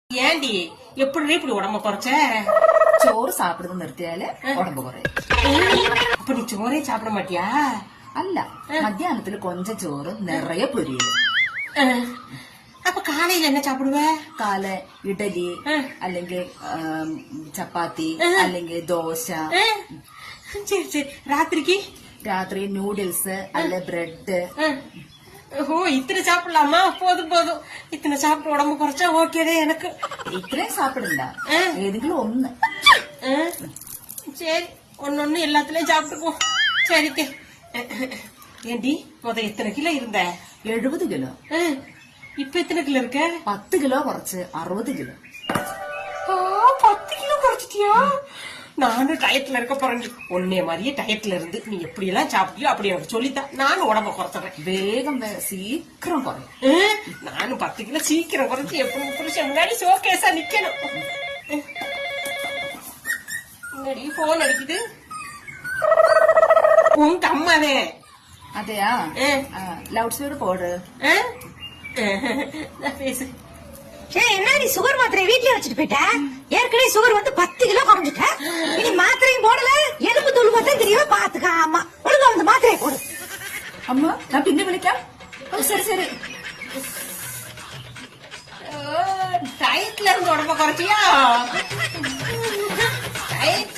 ஏண்டி எப்படி இப்படி உடம்ப குறைச்ச? ചോറ് സാപ്പിടുന്നത് നിർത്തിയാല് ഉടമ്പ് കുറയും. அப்ப நீ சோறே சாப்பிட மாட்டியா? അല്ല, മധ്യാഹ്നത്തില് കൊഞ്ച ചോറ് നിറയെ പൊരിയല്. அப்ப காலையில என்ன சாப்பிடுவ? കാല് ഇഡലി അല്ലെങ്കിൽ ചപ്പാത്തി അല്ലെങ്കിൽ ദോശ. சரி சரி. ராத்திரிக்கு? രാത്രി നൂഡിൽസ് അല്ലെ ബ്രെഡ്. ஓ, இத்தனை சாப்பிடலாமா? போதும் போதும். இத்தனை சாப்பிட்டு உடம்பு குறைச்சா ஓகேதே எனக்கு. ഇത്രയും സാപ്പിടണ്ട, ഏതെങ്കിലും ഒന്ന്. சரி, ஒன்னு எல்லாத்துலயும் சாப்பிட்டுக்குவோம். சரிக்கே. ஏண்டி முத எத்தனை கிலோ இருந்த? 70 കിലോ. இப்ப எத்தனை கிலோ இருக்க? 10 കിലോ കുറച്ച് 60 കിലോ. 10 கிலோ குறைச்சிட்டியா? நானும் டயட்ல இருக்க போறேன். ஒன்னே மாதிரியே டயட்ல இருந்து நீ எப்படி எல்லாம் சாப்பிட்டியோ அப்படி எனக்கு சொல்லித்தான். நானும் உடம்ப குறைச்சிடுறேன். വേഗം சீக்கிரம் குறையும். நானும் 10 கிலோ சீக்கிரம் குறைச்சி எப்படி புருஷன் முன்னாடி ஷோகேஸா நிக்கணும். முன்னாடி போன் அடிக்குது. உங்க அம்மாவே. അതെയാ, ലൗഡ് സ്പീക്കർ போடு. பேசு. என்னடி சுகர் மாத்திரை வீட்டுல வச்சுட்டு போயிட்ட? ஏற்கனவே சுகர் வந்து 10 கிலோ குறைஞ்சிட்ட. இனி மாத்திரையும் போடல, எலும்பு தூள் மட்டும் தெரியும். பாத்துக்க. ஆமா, ஒழுங்கா வந்து மாத்திரையை போடு. അമ്മ, ഞാൻ പിന്നെ വിളിക്കാം. ശരി ശരി. டயட்ல இருந்து உடம்ப குறைச்சியா? டயட்